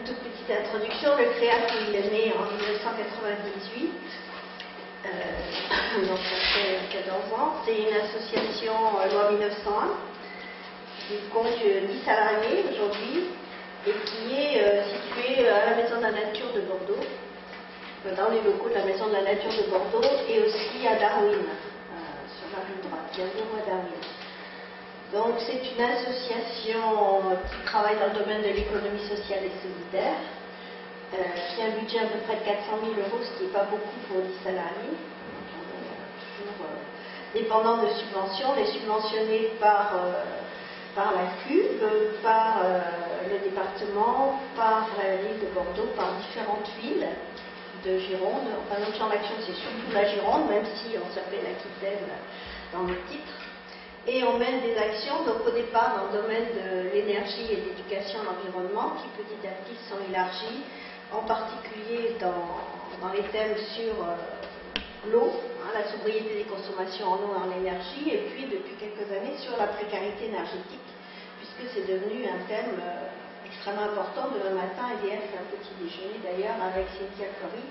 toute petite introduction. Le CREAC, il est né en 1998, donc ça fait 14 ans. C'est une association loi 1901 qui compte 10 salariés aujourd'hui et qui est située à la Maison de la Nature de Bordeaux, dans les locaux de la Maison de la Nature de Bordeaux, et aussi à Darwin, sur la rive droite, il y a un bureau à Darwin. Donc c'est une association qui travaille dans le domaine de l'économie sociale et solidaire, qui a un budget à peu près de 400 000 €, ce qui n'est pas beaucoup pour 10 salariés. Donc on est toujours dépendant de subventions, les subventionnés par la CUB, par le département, par la ville de Bordeaux, par différentes villes de Gironde. Enfin, notre champ d'action, c'est surtout la Gironde, même si on s'appelle Aquitaine dans le titre. Et on mène des actions, donc au départ dans le domaine de l'énergie et de l'éducation à l'environnement, qui petit à petit sont élargies, en particulier dans les thèmes sur l'eau, la sobriété des consommations en eau et en énergie, et puis depuis quelques années sur la précarité énergétique, puisque c'est devenu un thème extrêmement important. Demain matin, EDF fait un petit déjeuner d'ailleurs avec Cynthia Cory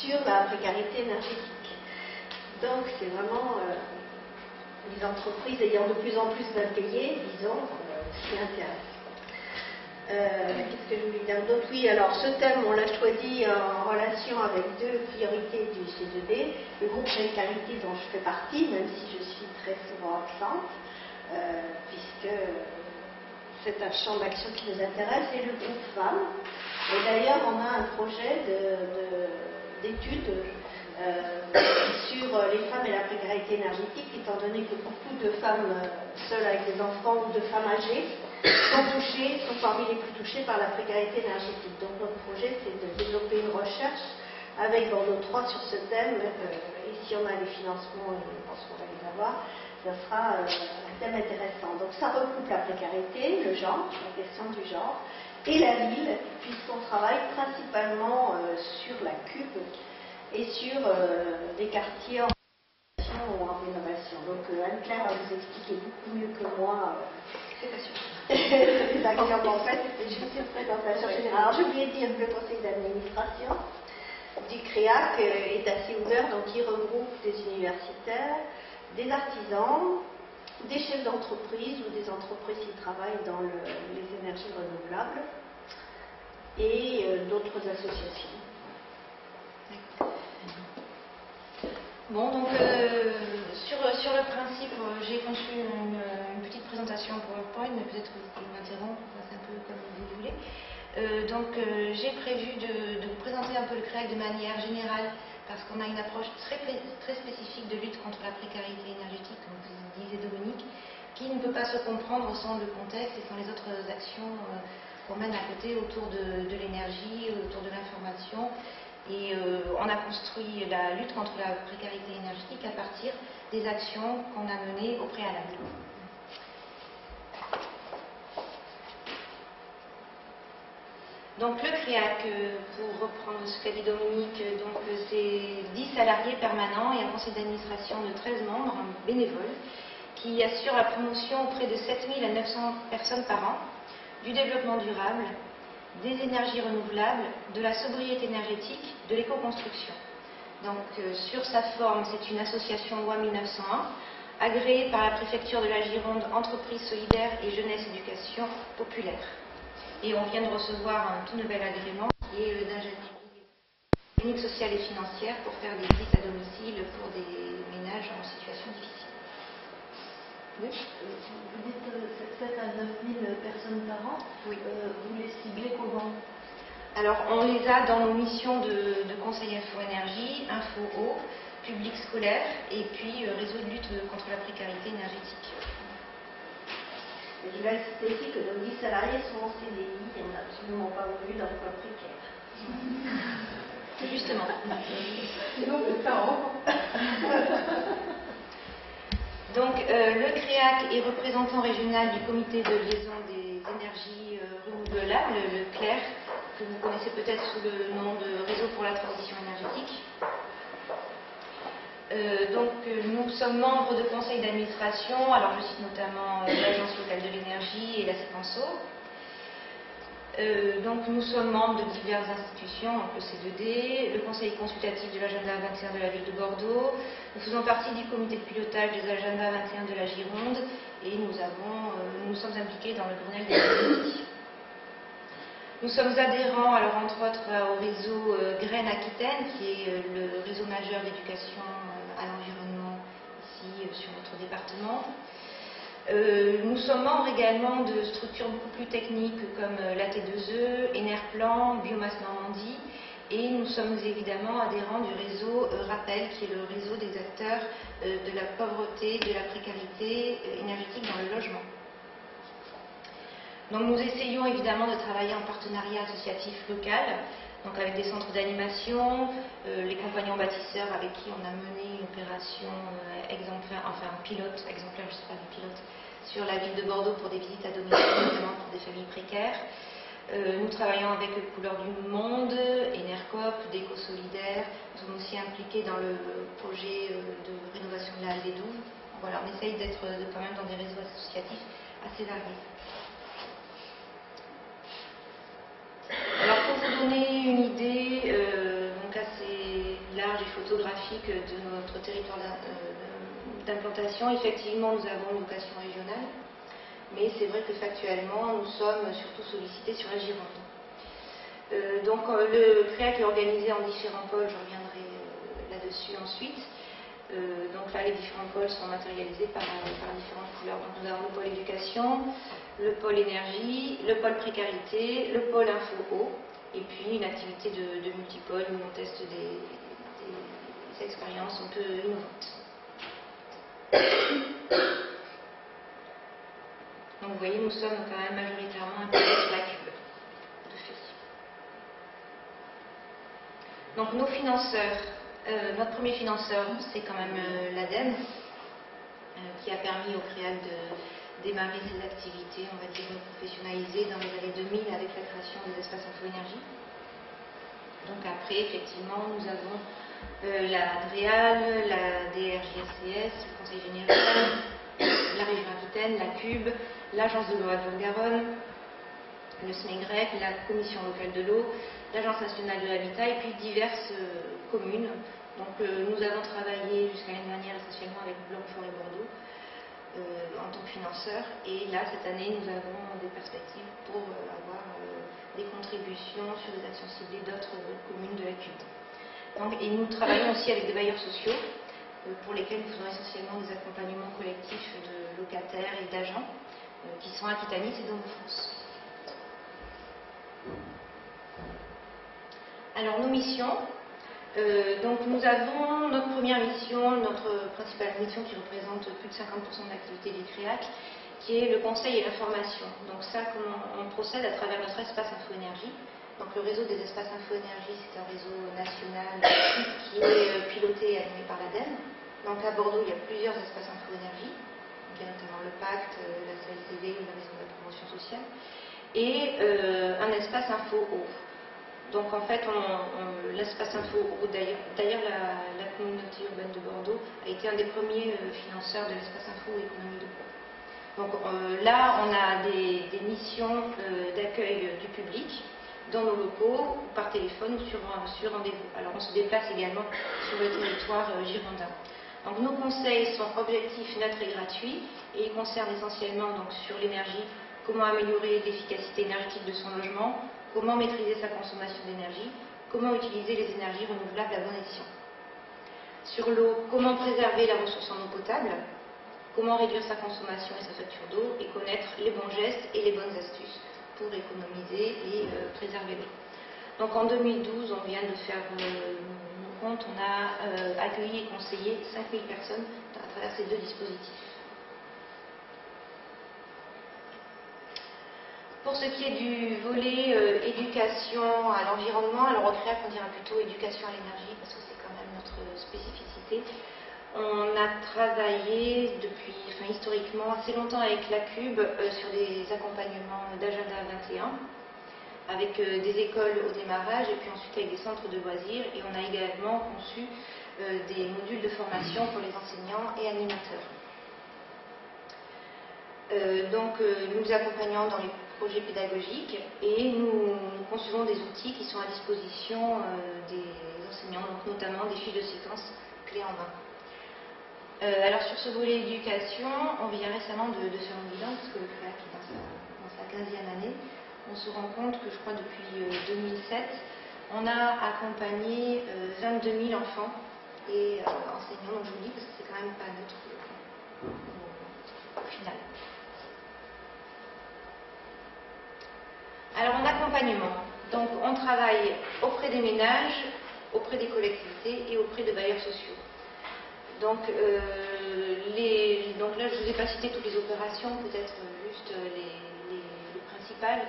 sur la précarité énergétique. Donc c'est vraiment les entreprises ayant de plus en plus d'impayés, disons, s'y intéressent. Qu'est-ce que je voulais dire d'autre? Oui, alors ce thème, on l'a choisi en relation avec deux priorités du C2D, le groupe précarité dont je fais partie, même si je suis très souvent absente, puisque c'est un champ d'action qui nous intéresse, et le groupe femmes. Et d'ailleurs, on a un projet d'étude sur les femmes et la précarité énergétique, étant donné que beaucoup de femmes seules avec des enfants ou de femmes âgées sont parmi les plus touchées par la précarité énergétique. Donc notre projet, c'est de développer une recherche avec Bordeaux 3 sur ce thème, et si on a les financements, et je pense qu'on va les avoir, ça sera un thème intéressant. Donc ça recoupe la précarité, le genre, la question du genre, et la ville, puisqu'on travaille principalement sur la CUB et sur des quartiers en rénovation ou en rénovation. Donc Anne-Claire va vous expliquer beaucoup mieux que moi c'est pas sûr. les actions en fait, c'était juste une présentation générale. Alors j'ai oublié de dire que le conseil d'administration du CREAC est assez ouvert, donc il regroupe des universitaires, des artisans, des chefs d'entreprise ou des entreprises qui travaillent dans les énergies renouvelables et d'autres associations. Bon, donc sur le principe, j'ai conçu une petite présentation PowerPoint, mais peut-être que vous pouvez m'interrompre, c'est un peu comme vous voulez. J'ai prévu de vous présenter un peu le CREAC de manière générale, parce qu'on a une approche très spécifique de lutte contre la précarité énergétique, comme vous disait Dominique, qui ne peut pas se comprendre sans le contexte et sans les autres actions qu'on mène à côté autour de l'énergie, autour de l'information. Et on a construit la lutte contre la précarité énergétique à partir des actions qu'on a menées au préalable. Donc le CREAC, pour reprendre ce qu'a dit Dominique, c'est 10 salariés permanents et un conseil d'administration de 13 membres bénévoles qui assurent la promotion auprès de 7000 à 900 personnes par an du développement durable, des énergies renouvelables, de la sobriété énergétique, de l'éco-construction. Donc sur sa forme, c'est une association loi 1901, agréée par la préfecture de la Gironde, entreprise solidaire et jeunesse éducation populaire. Et on vient de recevoir un tout nouvel agrément qui est d'ingénierie technique sociale et financière pour faire des visites à domicile pour des ménages en situation difficile. Oui. Vous dites 7 à 9 000 personnes par an. Oui. Vous les ciblez comment? Alors, on les a dans nos missions de conseil info-énergie, info-eau, public scolaire et puis réseau de lutte contre la précarité énergétique. Et je vais citer ici que nos 10 salariés sont en CDI et on n'a absolument pas voulu d'emploi précaire. Justement. Sinon, c'est ça. Donc, le CREAC est représentant régional du comité de liaison des énergies renouvelables, le CLER, que vous connaissez peut-être sous le nom de Réseau pour la transition énergétique. Nous sommes membres de conseils d'administration, alors je cite notamment l'Agence locale de l'énergie et la CEPENSO. Donc nous sommes membres de diverses institutions, donc le C2D, le Conseil consultatif de l'agenda 21 de la ville de Bordeaux. Nous faisons partie du comité de pilotage des agendas 21 de la Gironde et nous sommes impliqués dans le Grenelle des communautés. Nous sommes adhérents, alors entre autres, au réseau Graines Aquitaine, qui est le réseau majeur d'éducation à l'environnement ici sur notre département. Nous sommes membres également de structures beaucoup plus techniques comme la T2E, Enerplan, Biomasse Normandie, et nous sommes évidemment adhérents du réseau Rappel, qui est le réseau des acteurs de la pauvreté, de la précarité énergétique dans le logement. Donc nous essayons évidemment de travailler en partenariat associatif local, donc avec des centres d'animation, les compagnons bâtisseurs avec qui on a mené une opération exemplaire, enfin pilote, exemplaire, je ne sais pas du pilote, sur la ville de Bordeaux pour des visites à domicile, notamment pour des familles précaires. Nous travaillons avec Couleurs du Monde, Enercop, Déco Solidaire. Nous sommes aussi impliqués dans le projet de rénovation de la halle des Douves. Voilà, on essaye d'être quand même dans des réseaux associatifs assez variés. Alors pour vous donner une idée donc assez large et photographique de notre territoire d'implantation, effectivement nous avons une vocation régionale, mais c'est vrai que factuellement nous sommes surtout sollicités sur la Gironde. Donc le CREAC est organisé en différents pôles, je reviendrai là-dessus ensuite. Donc là les différents pôles sont matérialisés par différentes couleurs. Donc nous avons le pôle éducation, le pôle énergie, le pôle précarité, le pôle info-eau, et puis une activité de multipôle où on teste des expériences un peu innovantes. Donc vous voyez, nous sommes quand même majoritairement impliqués sur la cube de fait. Donc nos financeurs, notre premier financeur, c'est quand même l'ADEME, qui a permis au CREAC de démarrer ses activités, on va dire, professionnalisées dans les années 2000 avec la création des espaces info-énergie. Donc après, effectivement, nous avons la DREAL, la DRJSCS, le Conseil général, la région Aquitaine, la CUB, l'Agence de l'eau Haute-Garonne, le SMEGREC, la Commission locale de l'eau, l'Agence nationale de l'habitat et puis diverses communes. Donc nous avons travaillé jusqu'à l'année dernière essentiellement avec Blanquefort et Bordeaux en tant que financeurs, et là cette année nous avons des perspectives pour avoir des contributions sur des actions ciblées d'autres communes de la CUB. Et nous travaillons aussi avec des bailleurs sociaux pour lesquels nous faisons essentiellement des accompagnements collectifs de locataires et d'agents qui sont aquitanistes et d'Hommes-France. Alors nos missions, donc nous avons notre première mission, notre principale mission qui représente plus de 50% de l'activité du CREAC, qui est le conseil et l'information. Donc ça, comment on procède à travers notre espace info-énergie. Donc le réseau des espaces info-énergie, c'est un réseau national qui est piloté et animé par l'ADEME. Donc à Bordeaux, il y a plusieurs espaces info-énergie. Il y a notamment le Pacte, la CLTV, la Maison de la Promotion Sociale, et un espace info-eau. Donc en fait, l'espace info-eau, d'ailleurs la communauté urbaine de Bordeaux a été un des premiers financeurs de l'espace info économie de bois. Donc là, on a des missions d'accueil du public dans nos locaux, par téléphone ou sur rendez-vous. Alors on se déplace également sur le territoire girondin. Donc nos conseils sont objectifs, neutres et gratuits, et ils concernent essentiellement donc, sur l'énergie, comment améliorer l'efficacité énergétique de son logement, comment maîtriser sa consommation d'énergie, comment utiliser les énergies renouvelables à bon escient. Sur l'eau, comment préserver la ressource en eau potable, comment réduire sa consommation et sa facture d'eau, et connaître les bons gestes et les bonnes astuces pour économiser et préserver l'eau. Donc en 2012, on vient de faire nos comptes, on a accueilli et conseillé 5000 personnes à travers ces deux dispositifs. Pour ce qui est du volet éducation à l'environnement, alors au CREAC on dira plutôt éducation à l'énergie parce que c'est quand même notre spécificité. On a travaillé historiquement assez longtemps avec la CUB sur des accompagnements d'agenda 21 avec des écoles au démarrage et puis ensuite avec des centres de loisirs, et on a également conçu des modules de formation pour les enseignants et animateurs. Donc nous accompagnons dans les projet pédagogique et nous concevons des outils qui sont à disposition des enseignants, donc notamment des fiches de séquence clés en main. Alors sur ce volet éducation, on vient récemment de faire un bilan, parce que le CREAC est dans sa 15e année. On se rend compte que je crois depuis 2007, on a accompagné 22 000 enfants et enseignants, donc je vous dis parce que c'est quand même pas neutre au final. Alors en accompagnement, donc on travaille auprès des ménages, auprès des collectivités et auprès de bailleurs sociaux. Donc, donc là je ne vous ai pas cité toutes les opérations, peut-être juste les principales.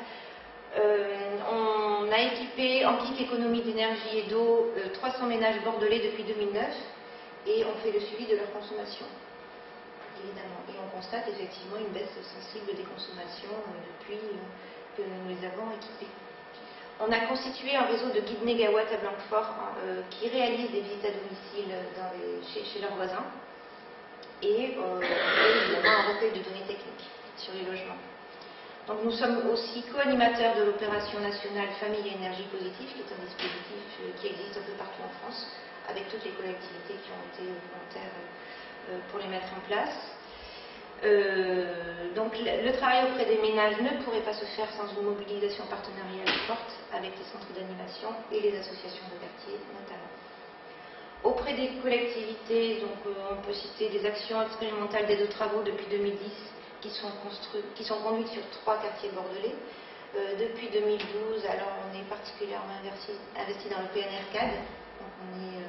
On a équipé en kit économie d'énergie et d'eau 300 ménages bordelais depuis 2009 et on fait le suivi de leur consommation, évidemment. Et on constate effectivement une baisse sensible des consommations depuis que nous les avons équipés. On a constitué un réseau de guides négawatts à Blanquefort qui réalisent des visites à domicile chez leurs voisins et évidemment un recueil de données techniques sur les logements. Donc nous sommes aussi co-animateurs de l'opération nationale Famille et Énergie Positive, qui est un dispositif qui existe un peu partout en France, avec toutes les collectivités qui ont été volontaires pour les mettre en place. Donc le travail auprès des ménages ne pourrait pas se faire sans une mobilisation partenariale forte avec les centres d'animation et les associations de quartier notamment. Auprès des collectivités, donc, on peut citer des actions expérimentales d'aide aux travaux depuis 2010 qui sont conduites sur 3 quartiers bordelais. Depuis 2012, alors on est particulièrement investi dans le PNR CAD, donc on est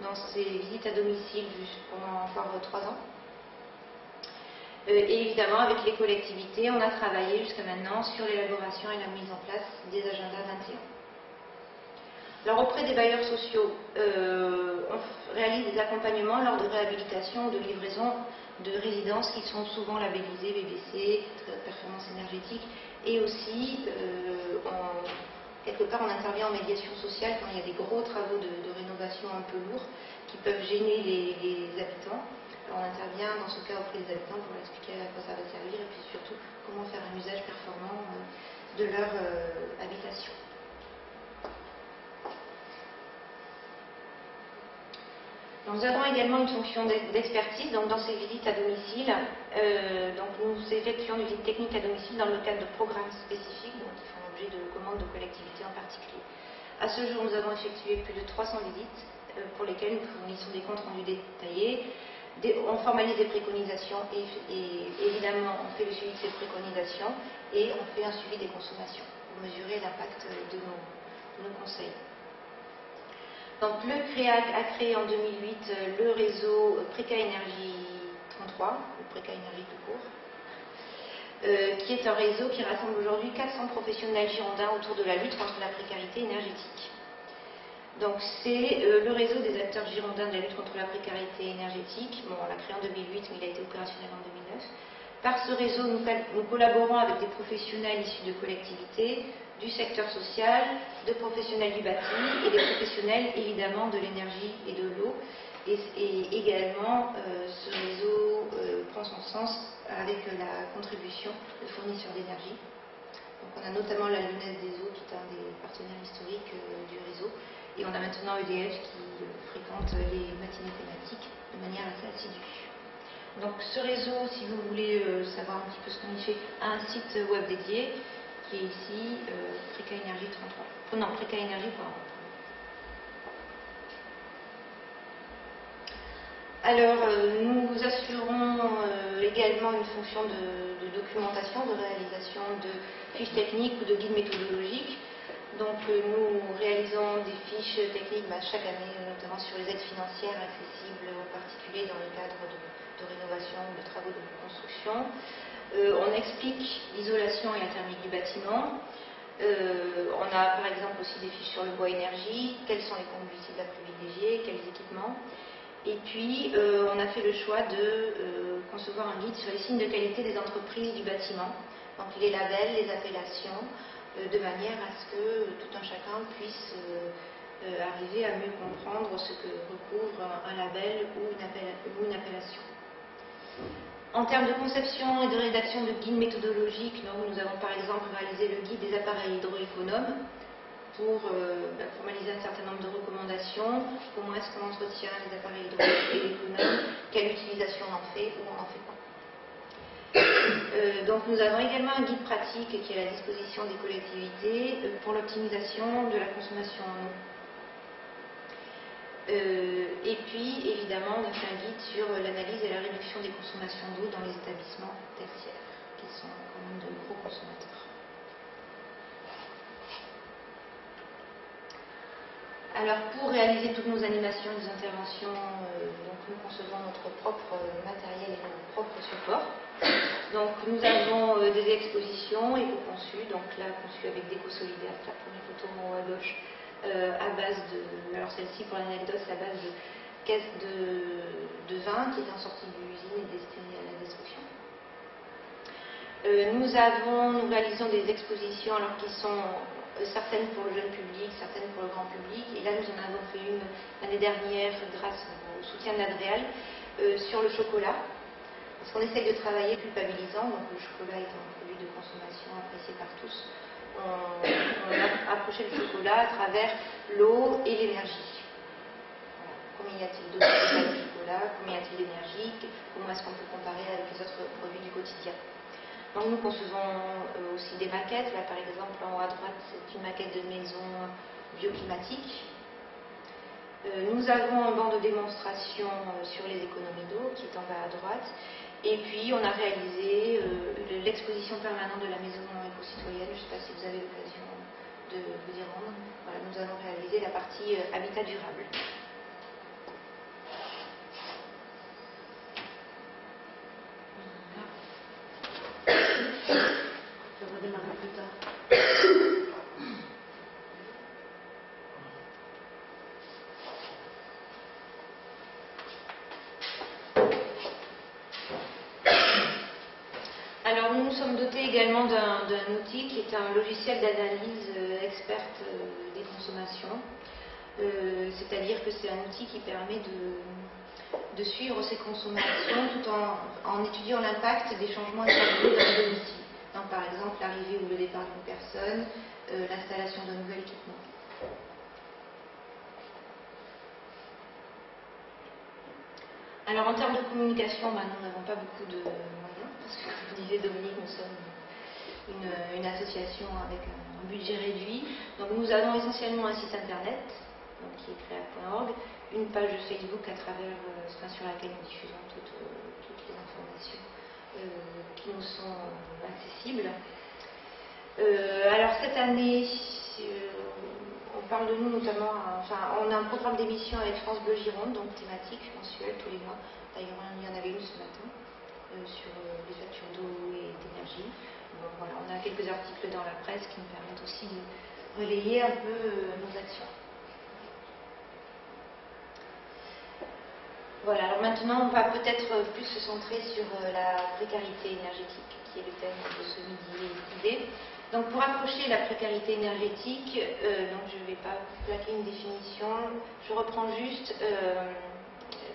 dans ces visites à domicile pendant encore 3 ans. Et évidemment, avec les collectivités, on a travaillé jusqu'à maintenant sur l'élaboration et la mise en place des agendas 21. Alors, auprès des bailleurs sociaux, on réalise des accompagnements lors de réhabilitation ou de livraison de résidences qui sont souvent labellisées BBC, très haute performance énergétique, et aussi, quelque part, on intervient en médiation sociale quand il y a des gros travaux de rénovation un peu lourds qui peuvent gêner les habitants. Alors on intervient dans ce cas auprès des habitants pour leur expliquer à quoi ça va servir et puis surtout comment faire un usage performant de leur habitation. Donc, nous avons également une fonction d'expertise dans ces visites à domicile. Donc nous effectuons des visites techniques à domicile dans le cadre de programmes spécifiques donc, qui font l'objet de commandes de collectivités en particulier. À ce jour, nous avons effectué plus de 300 visites pour lesquelles nous fournissons des comptes rendus détaillés. On formalise des préconisations et évidemment on fait le suivi de ces préconisations et on fait un suivi des consommations pour mesurer l'impact de nos conseils. Donc le CREAC a créé en 2008 le réseau Préca Énergie 33, le Préca Énergie tout court, qui est un réseau qui rassemble aujourd'hui 400 professionnels girondins autour de la lutte contre la précarité énergétique. Donc c'est le réseau des acteurs girondins de la lutte contre la précarité énergétique. Bon, on l'a créé en 2008, mais il a été opérationnel en 2009. Par ce réseau, nous collaborons avec des professionnels issus de collectivités, du secteur social, de professionnels du bâti et des professionnels évidemment de l'énergie et de l'eau. Et également, ce réseau prend son sens avec la contribution de fournisseurs d'énergie. Donc on a notamment la Lyonnaise des Eaux qui est un des partenaires historiques du réseau. Et on a maintenant EDF qui fréquente les matinées thématiques de manière assez assidue. Donc ce réseau, si vous voulez savoir un petit peu ce qu'on y fait, a un site web dédié qui est ici, Préca Énergie 33. Non, Préca Énergie.org. Alors, nous assurons également une fonction de documentation, de réalisation de fiches techniques ou de guides méthodologiques. Donc, nous réalisons des fiches techniques chaque année, notamment sur les aides financières accessibles aux particuliers dans le cadre de rénovation ou de travaux de construction. On explique l'isolation et la thermique du bâtiment. On a par exemple aussi des fiches sur le bois énergie, quels sont les combustibles à privilégier, quels équipements. Et puis, on a fait le choix de concevoir un guide sur les signes de qualité des entreprises du bâtiment, donc les labels, les appellations, de manière à ce que tout un chacun puisse arriver à mieux comprendre ce que recouvre un label ou une appellation. En termes de conception et de rédaction de guides méthodologiques, nous avons par exemple réalisé le guide des appareils hydroéconomes pour formaliser un certain nombre de recommandations. Comment est-ce qu'on entretient les appareils hydroéconomes, quelle utilisation on en fait ou on n'en fait pas. Donc nous avons également un guide pratique qui est à la disposition des collectivités pour l'optimisation de la consommation en eau. Et puis évidemment on a fait un guide sur l'analyse et la réduction des consommations d'eau dans les établissements tertiaires, qui sont quand même de gros consommateurs. Alors pour réaliser toutes nos animations et nos interventions, donc nous concevons notre propre matériel et nos propres supports. Donc nous avons des expositions éco-conçues, donc là conçues avec Déco Solidaire, la première photo en haut à gauche, à base de, alors celle-ci pour l'anecdote, c'est à base de caisses de vin qui étaient en sortie de l'usine et destinées à la destruction. Nous réalisons des expositions alors qui sont certaines pour le jeune public, certaines pour le grand public, et là nous en avons fait une l'année dernière grâce au soutien d'Adréal sur le chocolat, parce qu'on essaye de travailler culpabilisant, donc le chocolat est un produit de consommation apprécié par tous. On a approché le chocolat à travers l'eau et l'énergie. Voilà. Combien y a-t-il d'eau dans le chocolat? Combien y a-t-il d'énergie? Comment est-ce qu'on peut comparer avec les autres produits du quotidien? Donc nous concevons aussi des maquettes. Là par exemple en haut à droite c'est une maquette de maison bioclimatique. Nous avons un banc de démonstration sur les économies d'eau qui est en bas à droite. Et puis on a réalisé l'exposition permanente de la maison éco-citoyenne. Je ne sais pas si vous avez l'occasion de vous y rendre. Voilà, nous avons réalisé la partie habitat durable. Je redémarrer plus tard. Alors nous nous sommes dotés également d'un outil qui est un logiciel d'analyse experte des consommations. C'est-à-dire que c'est un outil qui permet de suivre ces consommations tout en étudiant l'impact des changements établis dans le domicile. Donc par exemple l'arrivée ou le départ d'une personne, l'installation de nouveaux équipements. Alors en termes de communication, nous n'avons pas beaucoup de moyens, parce que comme disait Dominique, nous sommes une association avec un budget réduit. Donc nous avons essentiellement un site internet, donc, qui est créa.org, une page Facebook sur laquelle nous diffusons toutes les informations qui nous sont accessibles. Alors cette année, on parle de nous notamment, on a un programme d'émission avec France Bleu Gironde, donc thématique mensuelle tous les mois. D'ailleurs, il y en avait une ce matin sur les factures d'eau et d'énergie. Bon, voilà, on a quelques articles dans la presse qui nous permettent aussi de relayer un peu nos actions. Voilà, alors maintenant on va peut-être plus se centrer sur la précarité énergétique, qui est le thème de ce midi idée. Donc pour approcher la précarité énergétique, donc je ne vais pas plaquer une définition, je reprends juste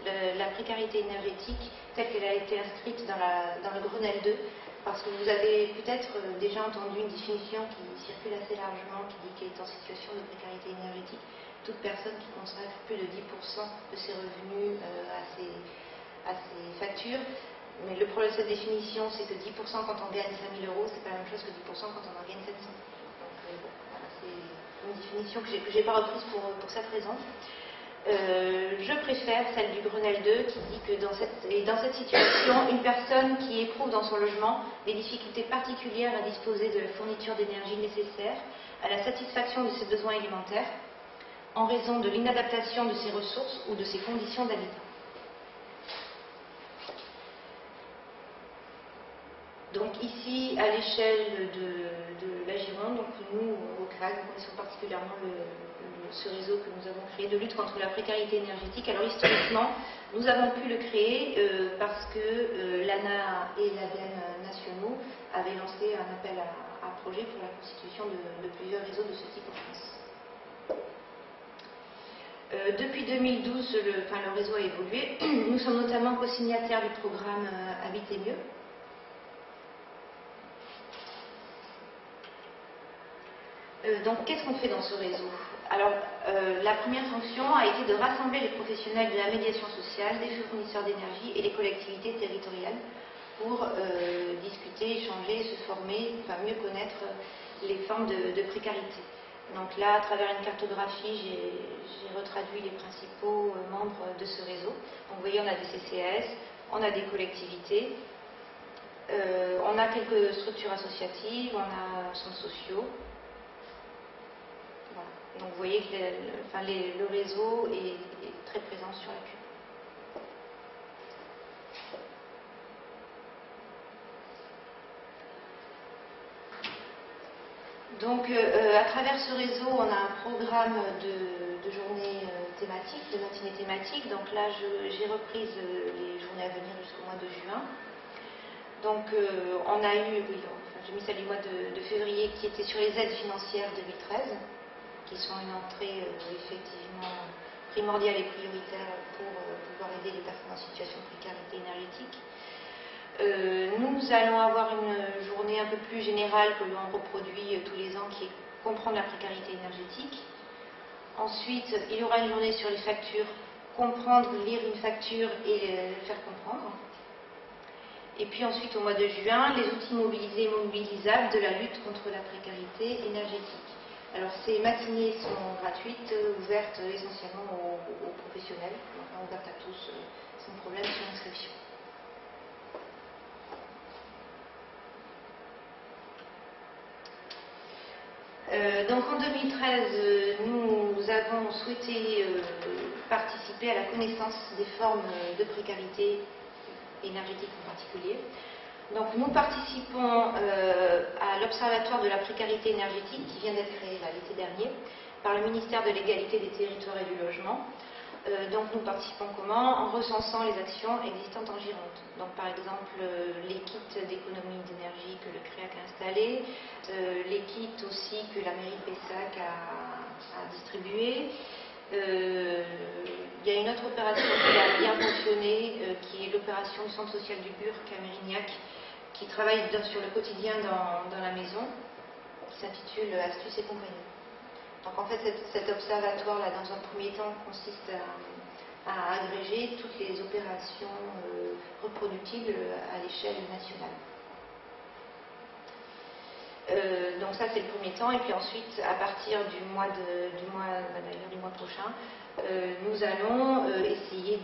la précarité énergétique telle qu'elle a été inscrite dans le Grenelle 2, parce que vous avez peut-être déjà entendu une définition qui circule assez largement, qui dit qu'elle est en situation de précarité énergétique toute personne qui consacre plus de 10% de ses revenus à ses factures. Mais le problème de cette définition, c'est que 10% quand on gagne 5 000 euros, c'est pas la même chose que 10% quand on en gagne 700. Donc bon, voilà, c'est une définition que j'ai pas reprise pour cette raison. Je préfère celle du Grenelle 2 qui dit que dans cette situation, une personne qui éprouve dans son logement des difficultés particulières à disposer de la fourniture d'énergie nécessaire à la satisfaction de ses besoins élémentaires en raison de l'inadaptation de ses ressources ou de ses conditions d'habitat. Donc ici, à l'échelle de la Gironde, donc nous, au CRAG, nous connaissons particulièrement ce réseau que nous avons créé de lutte contre la précarité énergétique. Alors historiquement, nous avons pu le créer parce que l'ANA et l'ADEME nationaux avaient lancé un appel à projet pour la constitution de plusieurs réseaux de ce type en France. Depuis 2012, le réseau a évolué. Nous sommes notamment co-signataires du programme Habiter mieux. Donc, qu'est-ce qu'on fait dans ce réseau? Alors, la première fonction a été de rassembler les professionnels de la médiation sociale, des fournisseurs d'énergie et les collectivités territoriales pour discuter, échanger, se former, enfin mieux connaître les formes de précarité. Donc là, à travers une cartographie, j'ai retraduit les principaux membres de ce réseau. Donc vous voyez, on a des CCAS, on a des collectivités, on a quelques structures associatives, on a centres sociaux. Voilà. Donc vous voyez que le réseau est très présent sur la cube. Donc, à travers ce réseau, on a un programme de journées thématiques, de matinées thématiques. Donc là, j'ai reprise les journées à venir jusqu'au mois de juin. Donc, on a eu, oui, enfin, j'ai mis celle du mois de février qui était sur les aides financières 2013, qui sont une entrée effectivement primordiale et prioritaire pour pouvoir aider les personnes en situation de précarité énergétique. Nous allons avoir une journée un peu plus générale que l'on reproduit tous les ans qui est comprendre la précarité énergétique. Ensuite, il y aura une journée sur les factures, comprendre, lire une facture et faire comprendre. Et puis ensuite, au mois de juin, les outils mobilisés et mobilisables de la lutte contre la précarité énergétique. Alors, ces matinées sont gratuites, ouvertes essentiellement aux professionnels, enfin ouvertes à tous, sans problème, sans inscription. Donc en 2013, nous avons souhaité participer à la connaissance des formes de précarité énergétique en particulier. Donc nous participons à l'Observatoire de la précarité énergétique qui vient d'être créé l'été dernier par le ministère de l'Égalité des Territoires et du Logement. Donc nous participons comment? En recensant les actions existantes en Gironde. Donc par exemple les kits d'économie d'énergie que le CREAC a installés, les kits aussi que la mairie de Pessac a distribués. Il y a une autre opération qui a bien fonctionné, qui est l'opération du centre social du Burc à Mérignac, qui travaille sur le quotidien dans la maison, qui s'intitule Astuces et compagnie. Donc en fait, cet observatoire-là, dans un premier temps, consiste à agréger toutes les opérations reproductibles à l'échelle nationale. Donc ça, c'est le premier temps. Et puis ensuite, à partir du mois prochain, nous allons essayer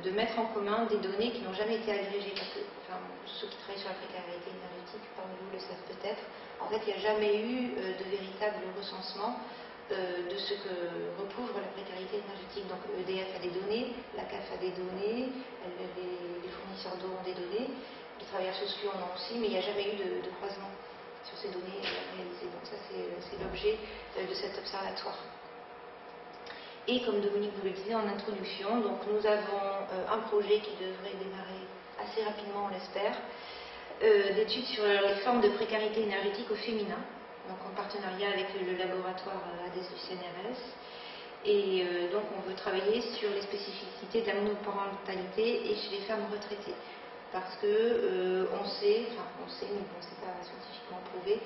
de mettre en commun des données qui n'ont jamais été agrégées. Parce que, enfin, ceux qui travaillent sur la précarité énergétique, parmi vous le savent peut-être, en fait, il n'y a jamais eu de véritable recensement de ce que recouvre la précarité énergétique. Donc EDF a des données, la CAF a des données, les fournisseurs d'eau ont des données, les travailleurs sociaux en ont aussi, mais il n'y a jamais eu de croisement sur ces données réalisées. Donc ça, c'est l'objet de cet observatoire. Et comme Dominique vous le disait en introduction, donc nous avons un projet qui devrait démarrer assez rapidement, on l'espère, d'études sur les formes de précarité énergétique au féminin, donc en partenariat avec le laboratoire ADES du CNRS. Et donc on veut travailler sur les spécificités de la monoparentalité et chez les femmes retraitées. Parce que on sait, mais bon, c'est pas scientifiquement prouvé,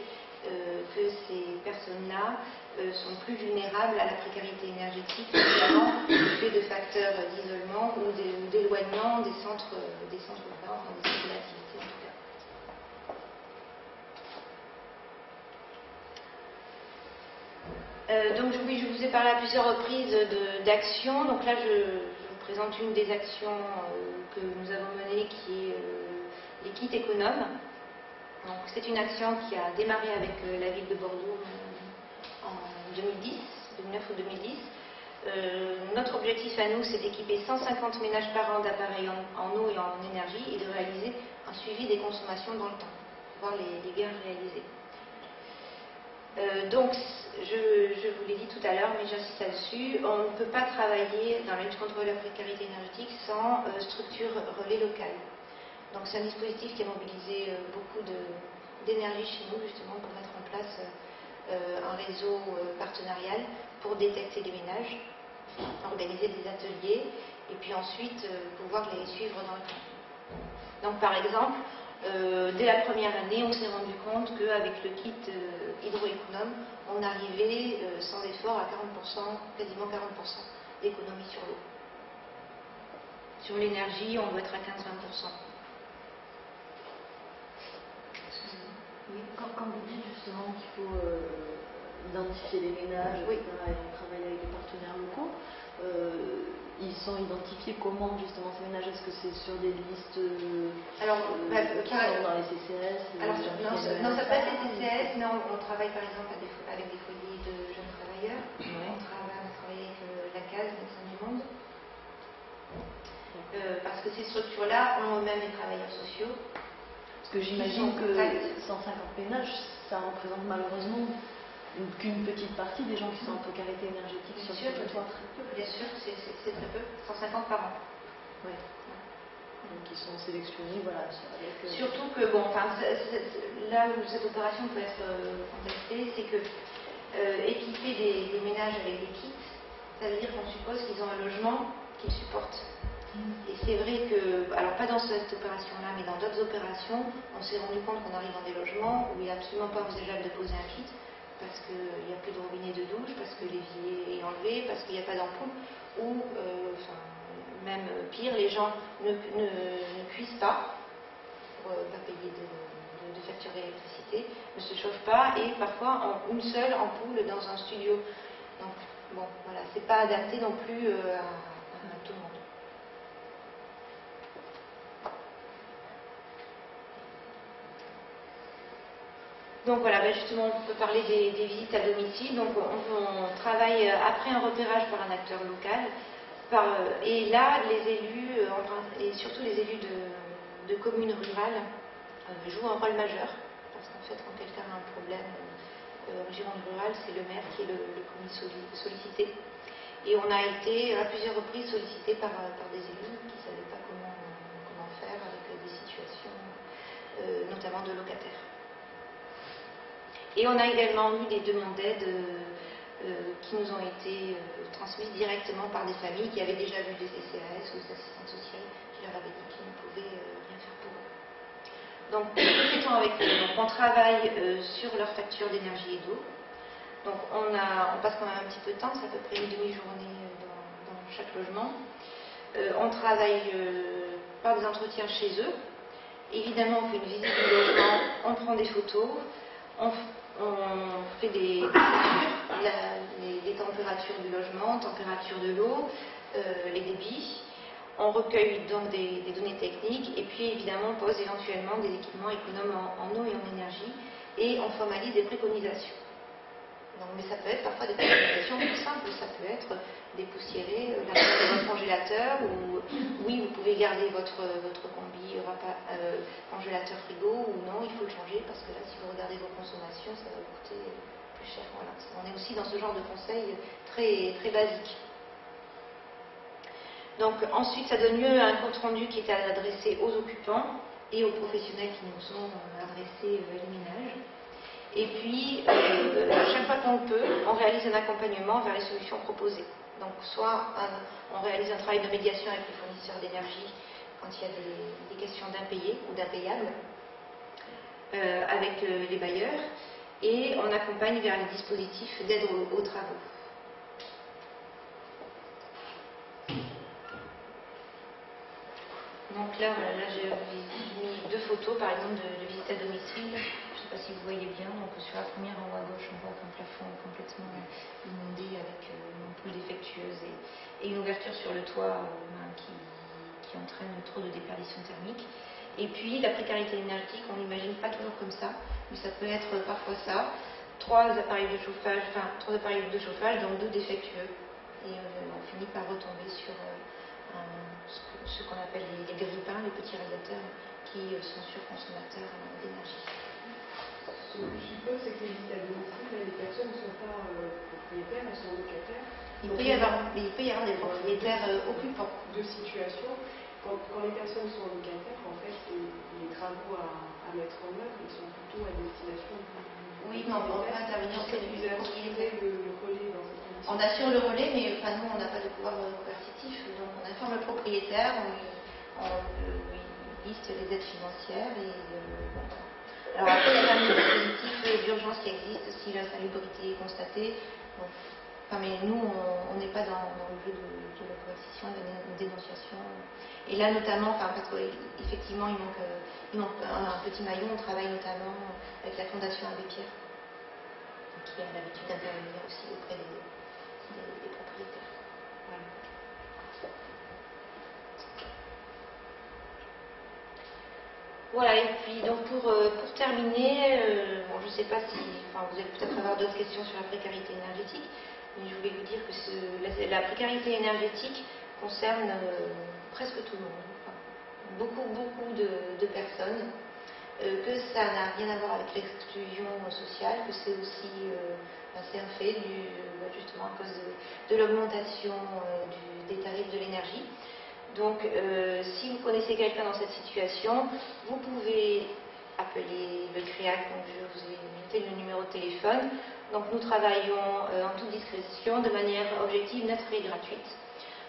que ces personnes-là sont plus vulnérables à la précarité énergétique, notamment du fait de facteurs d'isolement ou d'éloignement des centres urbains, enfin des centres d'activité en tout cas. Donc oui, je vous ai parlé à plusieurs reprises d'actions. Donc là, je vous présente une des actions que nous avons menées qui est les kits économes. Donc c'est une action qui a démarré avec la ville de Bordeaux en 2009 ou 2010. Notre objectif à nous, c'est d'équiper 150 ménages par an d'appareils en eau et en énergie et de réaliser un suivi des consommations dans le temps, voir les gains réalisés. Donc, je vous l'ai dit tout à l'heure, mais j'insiste là-dessus, on ne peut pas travailler dans la lutte contre la précarité énergétique sans structure relais locale. Donc c'est un dispositif qui a mobilisé beaucoup d'énergie chez nous, justement, pour mettre en place un réseau partenarial pour détecter les ménages. organiser des ateliers et puis ensuite pouvoir les suivre dans le temps. Donc par exemple, dès la première année, on s'est rendu compte qu'avec le kit hydroéconome, on arrivait sans effort à 40%, quasiment 40% d'économie sur l'eau. Sur l'énergie, on doit être à 15-20%. Oui, quand vous dites justement qu'il faut identifier les ménages, oui, etc., et on travaille avec des partenaires locaux, ils sont identifiés comment justement ces ménages? Est-ce que c'est sur des listes qui sont dans les CCS? Alors, non, ça peut être les CCS, mais on travaille par exemple avec des foyers de jeunes travailleurs. Ouais. On a travaillé avec la CASE, Médecins du Monde. Parce que ces structures-là ont eux-mêmes des travailleurs sociaux. Parce que j'imagine que 150 ménages, ça représente malheureusement qu'une petite partie des gens qui sont en précarité énergétique sur ce territoire. Bien sûr, c'est très peu, 150 par an. Oui. Donc ils sont sélectionnés, voilà. Surtout que, bon, enfin, là où cette opération peut être contestée, c'est que équiper des ménages avec des kits, ça veut dire qu'on suppose qu'ils ont un logement qu'ils supportent. Et c'est vrai que, alors pas dans cette opération-là, mais dans d'autres opérations, on s'est rendu compte qu'on arrive dans des logements où il n'est absolument pas envisageable de poser un kit, parce qu'il n'y a plus de robinet de douche, parce que l'évier est enlevé, parce qu'il n'y a pas d'ampoule, ou, même pire, les gens ne cuisent pas pour ne pas payer de facture d'électricité, ne se chauffent pas, et parfois ont une seule ampoule dans un studio. Donc, bon, voilà, c'est pas adapté non plus à tout le monde. Donc voilà, justement, on peut parler des visites à domicile. Donc on travaille après un repérage par un acteur local. Et là, les élus, et surtout les élus de communes rurales, jouent un rôle majeur. Parce qu'en fait, quand quelqu'un a un problème en gironde rurale, c'est le maire qui est le premier sollicité. Et on a été à plusieurs reprises sollicités par des élus qui ne savaient pas comment faire avec des situations, notamment de locataires. Et on a également eu des demandes d'aide qui nous ont été transmises directement par des familles qui avaient déjà vu des CCAS ou des assistantes sociales qui leur avaient dit qu'ils ne pouvaient rien faire pour eux. Donc, que fait-on avec eux? Donc, on travaille sur leur facture d'énergie et d'eau. Donc, parce qu'on a un petit peu de temps, c'est à peu près une demi-journée dans chaque logement. On travaille par des entretiens chez eux. Évidemment, on fait une visite du logement, on prend des photos, on fait des mesures, les températures du logement, température de l'eau, les débits. On recueille donc des données techniques et puis évidemment on pose éventuellement des équipements économes en eau et en énergie et on formalise des préconisations. Donc, mais ça peut être parfois des préconisations plus simples, ça peut être dépoussiérer l'arrière de votre congélateur ou oui, vous pouvez garder votre combi congélateur frigo ou non, il faut le changer parce que là, si vous regardez vos consommations, ça va vous coûter plus cher. Voilà. On est aussi dans ce genre de conseils très, très basiques. Donc ensuite, ça donne lieu à un compte-rendu qui est adressé aux occupants et aux professionnels qui nous ont adressé les ménages. Et puis, à chaque fois qu'on peut, on réalise un accompagnement vers les solutions proposées. Donc, soit on réalise un travail de médiation avec les fournisseurs d'énergie quand il y a des questions d'impayés ou d'impayables, avec les bailleurs, et on accompagne vers les dispositifs d'aide aux travaux. Donc là, voilà, j'ai mis 2 photos, par exemple, de visite à domicile. Je ne sais pas si vous voyez bien. Donc sur la première, en haut à gauche, on voit qu'un plafond est complètement inondé avec une ampoule défectueuse et une ouverture sur le toit qui entraîne trop de déperdition thermique. Et puis la précarité énergétique, on n'imagine pas toujours comme ça, mais ça peut être parfois ça. 3 appareils de chauffage, donc 2 défectueux. Et on finit par retomber sur ce qu'on appelle les grippins, les petits radiateurs qui sont surconsommateurs d'énergie. Ce que je suppose, c'est que les visites à domicile, les personnes ne sont pas propriétaires, elles sont locataires. Il peut y avoir des propriétaires occupants. De situation, quand les personnes sont locataires, en fait, les travaux à mettre en œuvre, ils sont plutôt à destination du Oui, mais on peut intervenir auprès du propriétaire. Le relais dans cette condition. On assure le relais, mais enfin, nous, on n'a pas de pouvoir coercitif. Donc, on informe le propriétaire, on liste les aides financières et voilà. Alors après, il y a quand même des dispositifs d'urgence qui existent si l'insalubrité est constatée. Donc, enfin, mais nous, on n'est pas dans le jeu de la coercition, de la dénonciation. Et là, notamment, enfin, parce qu'effectivement, il manque un petit maillon. On travaille notamment avec la Fondation Abbé Pierre, qui a l'habitude d'intervenir aussi auprès des propriétaires. Voilà. Voilà, et puis donc pour terminer, bon, je ne sais pas si enfin, vous allez peut-être avoir d'autres questions sur la précarité énergétique, mais je voulais vous dire que la précarité énergétique concerne presque tout le monde, enfin, beaucoup de personnes, que ça n'a rien à voir avec l'exclusion sociale, que c'est aussi c'est un fait justement à cause de l'augmentation des tarifs de l'énergie. Donc, si vous connaissez quelqu'un dans cette situation, vous pouvez appeler le CREAC, donc je vous ai noté le numéro de téléphone. Donc, nous travaillons en toute discrétion, de manière objective, neutre et gratuite.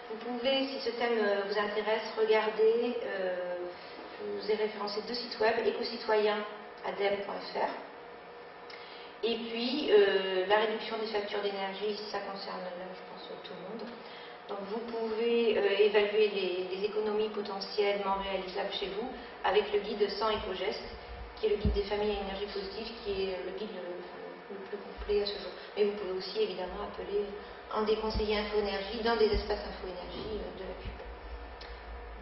Vous pouvez, si ce thème vous intéresse, regarder, je vous ai référencé 2 sites web, écocitoyen.adem.fr. Et puis, la réduction des factures d'énergie, ça concerne, je pense, tout le monde. Donc vous pouvez évaluer les économies potentiellement réalisables chez vous avec le guide 100 éco-gestes, qui est le guide des familles à énergie positive, qui est le guide le plus complet à ce jour. Mais vous pouvez aussi évidemment appeler un des conseillers info-énergie dans des espaces info-énergie de la CUP.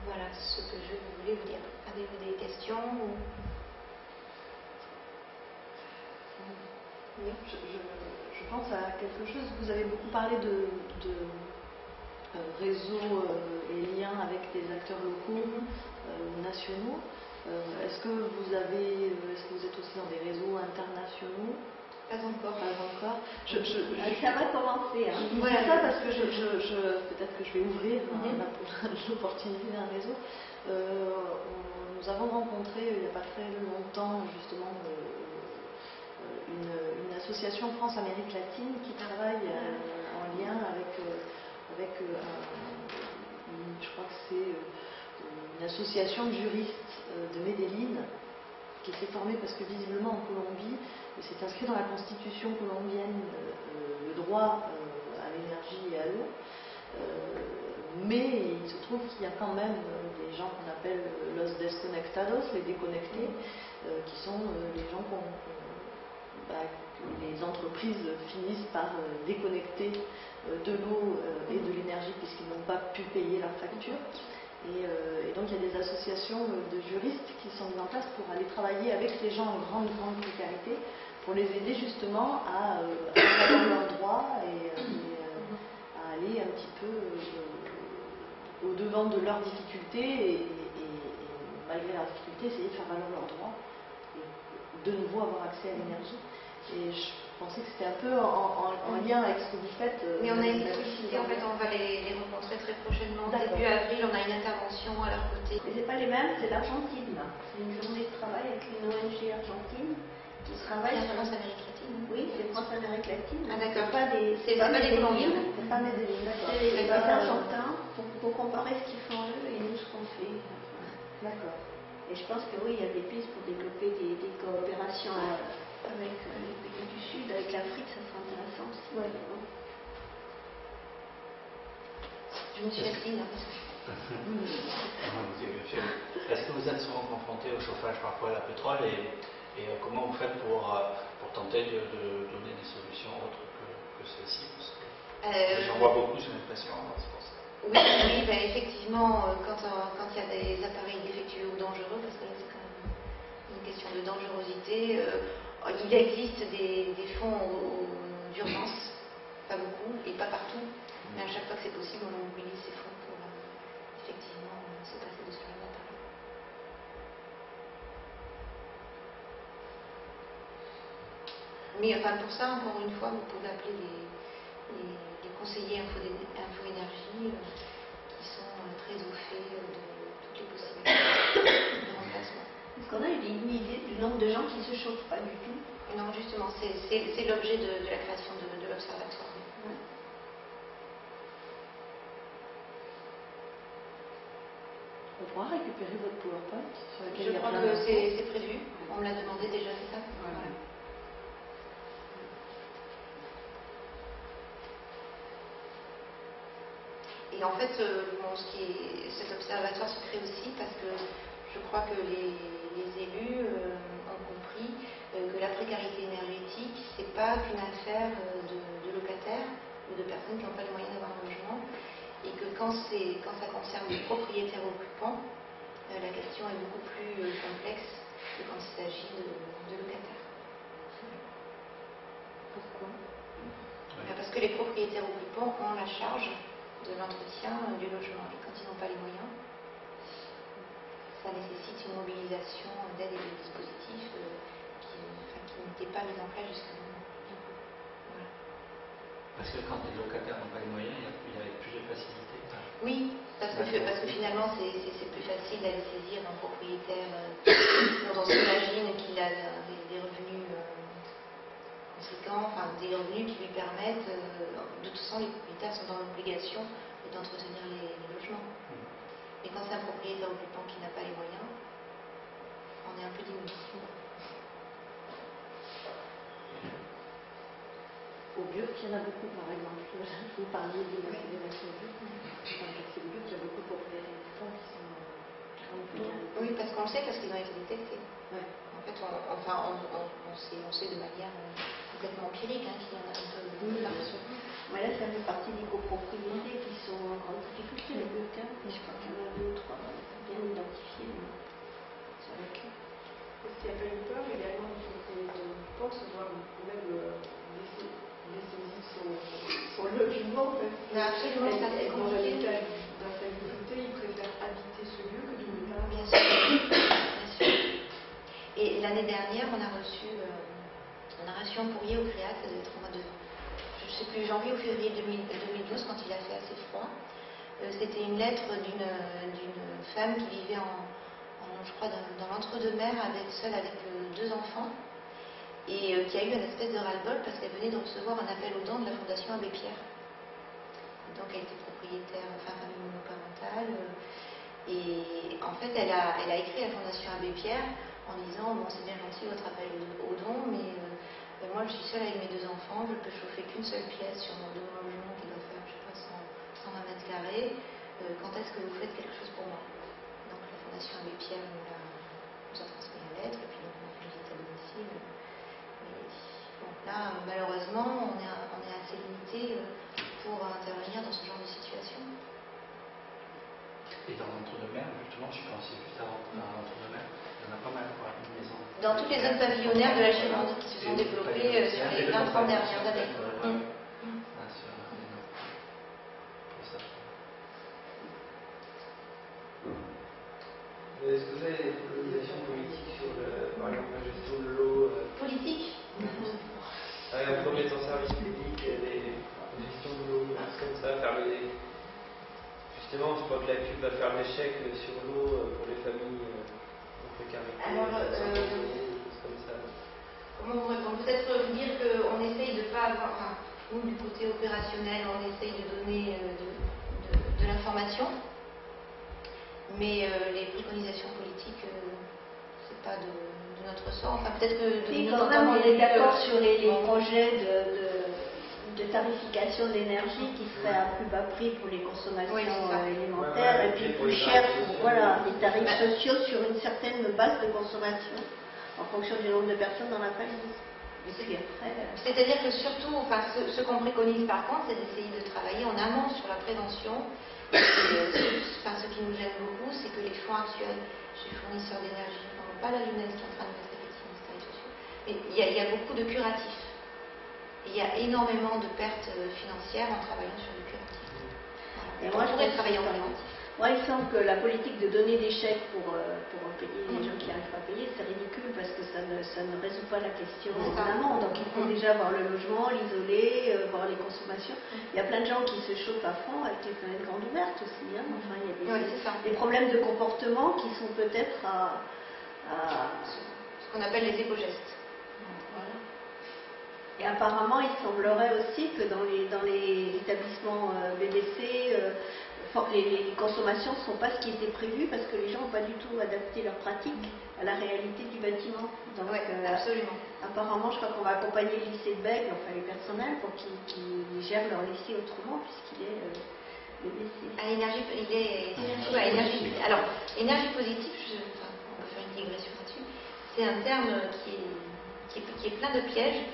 Voilà ce que je voulais vous dire. Avez-vous des questions ou... Oui, je pense à quelque chose. Vous avez beaucoup parlé de réseaux et liens avec des acteurs locaux, nationaux. Est-ce que vous êtes aussi dans des réseaux internationaux? Pas encore. Pas encore. Ça va commencer. Hein. Voilà ça parce que peut-être que je vais ouvrir l'opportunité d'un réseau. Nous avons rencontré il n'y a pas très longtemps justement une association France-Amérique latine qui travaille en lien avec je crois que c'est une association de juristes de Medellín qui s'est formée parce que visiblement en Colombie, c'est inscrit dans la constitution colombienne le droit à l'énergie et à l'eau, mais il se trouve qu'il y a quand même des gens qu'on appelle los desconectados, les déconnectés, qui sont les gens que les entreprises finissent par déconnecter de l'eau et de l'énergie puisqu'ils n'ont pas pu payer leur facture. Et donc il y a des associations de juristes qui sont mises en place pour aller travailler avec les gens en grande précarité, pour les aider justement à avoir leurs droits et à aller un petit peu au-devant de leurs difficultés et malgré leurs difficultés essayer de faire valoir leurs droits et de nouveau avoir accès à l'énergie. Et je pensais que c'était un peu en lien avec ce que vous faites. Mais on a une publicité, en fait, on va les rencontrer très prochainement. Début avril, on a une intervention à leur côté. Mais c'est pas les mêmes, c'est l'Argentine. C'est une journée de travail avec une ONG argentine qui travaille sur France-Amérique latine. Oui, c'est France-Amérique latine. Ah d'accord. C'est pas des Colombiens. C'est pas Medellín, d'accord. C'est les Argentins pour comparer ce qu'ils font eux et nous ce qu'on fait. D'accord. Et je pense que oui, il y a des pistes pour développer des coopérations avec les pays du Sud, avec l'Afrique, ça serait intéressant aussi. Ouais. Je me suis assise. Est-ce que vous êtes souvent confronté au chauffage parfois à la pétrole et comment vous faites pour tenter de donner des solutions autres que celles-ci? J'en vois beaucoup, j'ai l'impression. Oui, ben effectivement, quand il y a des appareils défectueux ou dangereux, parce que là c'est quand même une question de dangerosité, il existe des fonds d'urgence, pas beaucoup et pas partout, mais à chaque fois que c'est possible, on mobilise ces fonds pour effectivement se passer de ce genre d'appareil. Mais enfin, pour ça, encore une fois, vous pouvez appeler les conseillers info-énergie qui sont très au fait de toutes les possibilités de remplacement. Est-ce qu'on a une idée du nombre de gens qui ne se chauffent pas du tout? Non, justement, c'est l'objet de la création de l'observatoire. Ouais. On pourra récupérer votre PowerPoint sur lequel il y Je a crois plein que d'infos. c'est prévu. On me l'a demandé déjà, c'est ça? Voilà. Et en fait, cet observatoire se crée aussi parce que je crois que les élus ont compris que la précarité énergétique, c'est pas qu'une affaire de locataires ou de personnes qui n'ont pas les moyens d'avoir un logement, et que quand ça concerne les propriétaires occupants, la question est beaucoup plus complexe que quand il s'agit de locataires. Pourquoi? Parce que les propriétaires occupants ont la charge de l'entretien du logement, et quand ils n'ont pas les moyens, ça nécessite une mobilisation d'aide et de dispositifs qui n'étaient pas mis en place jusqu'à maintenant. Voilà. Parce que quand les locataires n'ont pas les moyens, il y a plus de facilité. Oui, parce que finalement c'est plus facile d'aller saisir un propriétaire dont on s'imagine qu'il a des revenus conséquents, enfin des revenus qui lui permettent, de toute façon les propriétaires sont dans l'obligation d'entretenir les logements. Et quand c'est un propriétaire occupant qui n'a pas les moyens, on est un peu diminué. Au Burk, il y en a beaucoup, par exemple. Vous parliez de la fédération Burk. Dans le quartier de Burk, il y a beaucoup de propriétaires occupants qui sont en précarité. Oui, parce qu'on le sait, parce qu'ils ont été détectés. Ouais. En fait, on sait de manière complètement empirique qu'il y en a un peu partout. Mais là, ça fait partie des copropriétés qui sont en grande difficulté, le Burk. Et je crois qu'il y en a 2 ou 3 bien identifiés. C'est avec eux. Est-ce qu'il n'y a pas une peur également du propriétaire occupant, se voir même dessaisir son logement? Absolument, ça c'est dans un compliqué. état d'insalubrité, il préfère habiter ce lieu que de ne pas. Bien sûr, bien sûr. Et l'année dernière, on a reçu un courrier au CREAC, ça devait être au mois de, je ne sais plus, janvier ou février 2012, quand il a fait assez froid. C'était une lettre d'une femme qui vivait je crois, dans l'entre-deux-mer, seule avec 2 enfants, et qui a eu une espèce de ras-le-bol parce qu'elle venait de recevoir un appel aux dons de la Fondation Abbé Pierre. Et donc elle était propriétaire, famille monoparentale, et en fait elle a écrit à la Fondation Abbé Pierre en disant bon, c'est bien gentil votre appel aux dons, mais moi je suis seule avec mes 2 enfants, je ne peux chauffer qu'une seule pièce sur mon logement qui doit faire, je sais pas, 120 mètres carrés. Quand est-ce que vous faites quelque chose pour moi? Donc la Fondation Abbé Pierre nous a transmis la lettre, et puis donc on a fait une visite à domicile. Mais bon, là, malheureusement, on est assez limité pour intervenir dans ce genre de situation. Et dans l'entre-deux-mer, justement, je pensais juste avant, dans l'entre-deux-mer, il y en a pas mal, quoi, une maison. Dans toutes les zones pavillonnaires de la Gironde qui se sont développées sur les 20-30 dernières années. Est-ce que vous avez des préconisations politiques sur, par exemple, la gestion de l'eau Politique? Par exemple, remettre en service public les gestions de l'eau, comme ça, faire justement, je crois que la CUB va faire des chèques sur l'eau pour les familles en précarité. Alors, comme ça. Comment vous répondre? Peut-être vous dire qu'on essaye de ne pas avoir, nous, du côté opérationnel, on essaye de donner de l'information. Mais les préconisations politiques, c'est pas de notre sort. Enfin, peut-être que oui, quand même, on est d'accord sur les projets de tarification de l'énergie qui seraient à plus bas prix pour les consommations élémentaires, et puis plus cher pour des tarifs sociaux sur une certaine base de consommation en fonction du nombre de personnes dans la famille. C'est-à-dire que surtout, ce qu'on préconise par contre, c'est d'essayer de travailler en amont sur la prévention. Ce qui nous gêne beaucoup, c'est que les fonds actuels chez les fournisseurs d'énergie ne font pas la jeunesse qui est en train de mettre effectivement ces tarifs sociaux. Mais il y a beaucoup de curatifs. Il y a énormément de pertes financières en travaillant sur du curatif. Et moi, je pourrais travailler en préventif. Moi, il semble que la politique de donner des chèques pour payer les gens qui n'arrivent pas à payer, c'est ridicule parce que ça ne résout pas la question en amont. Donc il faut déjà voir le logement, l'isoler, voir les consommations. Il y a plein de gens qui se chauffent à fond avec les fenêtres grandes ouvertes aussi. Enfin, il y a des problèmes de comportement qui sont peut-être à ce qu'on appelle les éco-gestes. Voilà. Et apparemment, il semblerait aussi que dans les établissements BDC, les consommations ne sont pas ce qui était prévu parce que les gens n'ont pas du tout adapté leurs pratiques à la réalité du bâtiment. Donc, absolument. Apparemment, je crois qu'on va accompagner le lycée de Bègles, enfin les personnels, pour qu'ils gèrent leur lycée autrement puisqu'il est BDC. Alors, énergie positive, on peut faire une digression là-dessus, c'est un terme qui est plein de pièges.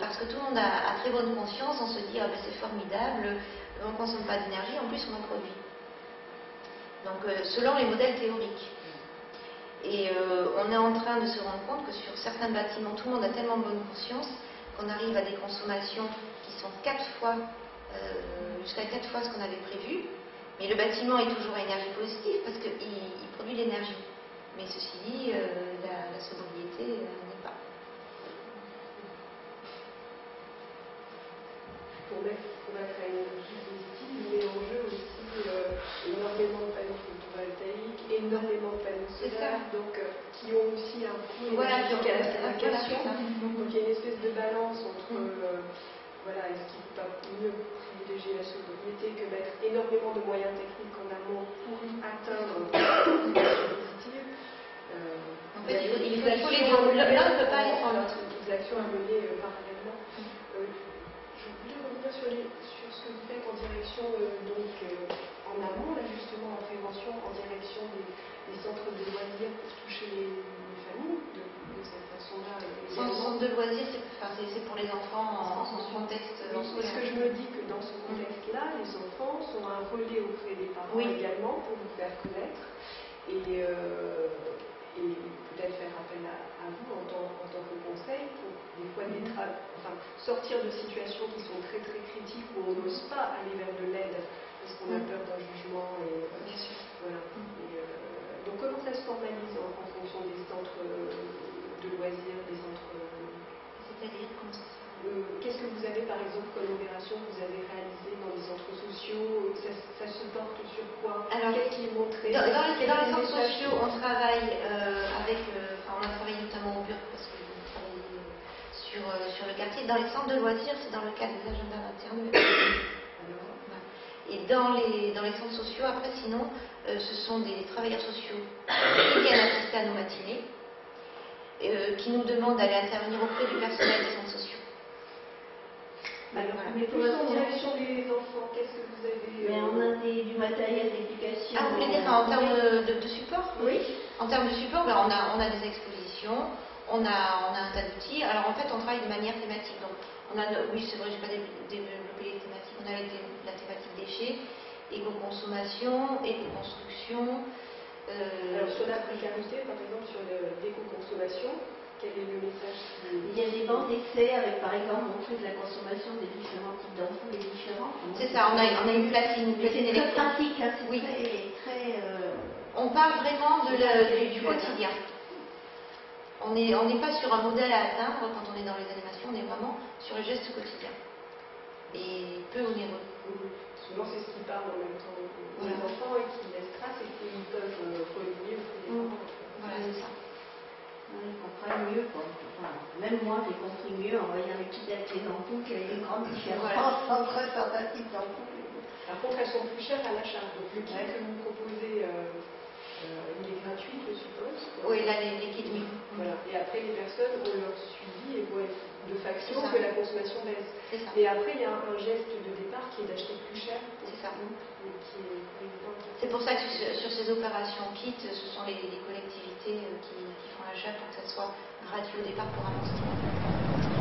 Parce que tout le monde a très bonne conscience, on se dit c'est formidable, on ne consomme pas d'énergie, en plus on en produit. Donc selon les modèles théoriques. Et on est en train de se rendre compte que sur certains bâtiments, tout le monde a tellement bonne conscience qu'on arrive à des consommations qui sont jusqu'à 4 fois ce qu'on avait prévu. Mais le bâtiment est toujours à énergie positive parce qu'il produit de l'énergie. Mais ceci dit, la sobriété n'est pas. Pour mettre à énergie positive, il met en jeu aussi énormément de panneaux photovoltaïques, énormément de panneaux solaires, donc qui ont aussi un coût énergétique à la fabrication. Donc il y a une espèce de balance entre est-ce qu'il ne faut pas mieux privilégier la sobriété que mettre énormément de moyens techniques en amont pour atteindre une positive. En fait, il faut les deux. L'un ne peut pas aller sans l'autre. Des actions à mener parallèlement. Je voulais revenir sur ce que vous faites en direction, en amont, là justement en prévention, en direction des centres de loisirs pour toucher les familles de cette façon-là. Centre de loisirs, c'est pour les enfants en contexte scolaire. Est-ce que je me dis que dans ce contexte-là, les enfants sont un relais auprès des parents également pour vous faire connaître et peut-être faire appel à vous en tant que conseil pour des fois sortir de situations qui sont très très critiques où on n'ose pas aller vers de l'aide parce qu'on a peur d'un jugement Bien sûr. Voilà. Donc comment ça se formalise en fonction des centres de loisirs, des centres c'est-à-dire comment ça se fait qu'est-ce que vous avez par exemple comme opération que vous avez réalisée dans les centres sociaux ça se porte sur quoi? Qu'est-ce qui est montré? Dans les centres sociaux, on travaille on a travaillé notamment au bureau parce que vous travaillez sur le quartier. Dans les centres de loisirs, c'est dans le cadre des agendas maternels. Et dans les centres sociaux, après, sinon, ce sont des travailleurs sociaux qui viennent assister à nos matinées, qui nous demandent d'aller intervenir auprès du personnel des centres sociaux. Mais pour en direction des enfants, qu'est-ce que vous avez on a du matériel d'éducation. Ah, vous voulez dire en termes de support? Oui. En termes de support, on a des expositions, on a un tas d'outils. Alors en fait, on travaille de manière thématique. Donc, oui, c'est vrai, je n'ai pas développé les thématiques. On a la thématique déchets, éco-consommation, éco-construction. Alors sur la précarité, par exemple, sur l'éco-consommation, quel est le message Il y a des bancs d'essai avec, par exemple, montrer de la consommation des différents types d'enfants, des différents. C'est ça, on a une platine électrique. C'est très pratique, c'est oui. très on parle vraiment du quotidien. On n'est pas sur un modèle à atteindre quand on est dans les animations, on est vraiment sur le geste quotidien. Et peu onéreux. Souvent, c'est ce qui parle en même temps aux enfants et qui laisse trace et qu'ils peuvent relier auprès des parents. Voilà, c'est ça. Ils comprennent mieux, quoi. Enfin, même moi, j'ai compris mieux en voyant les petites avec les ampoules qu'il y avait une grande différence entre certains types d'ampoules. Par contre, elles sont plus chères à l'achat. Donc, le kit que vous proposez, il est gratuit, je suppose. Oui, là, les kits, oui. Voilà. Et après, les personnes ont leur suivi et voient de façon que la consommation baisse. C'est ça. Et après, il y a un geste de départ qui est d'acheter plus cher. C'est ça. C'est pour ça que sur ces opérations kit, ce sont les collectivités qui font l'achat pour que ça soit gratuit au départ pour un instant.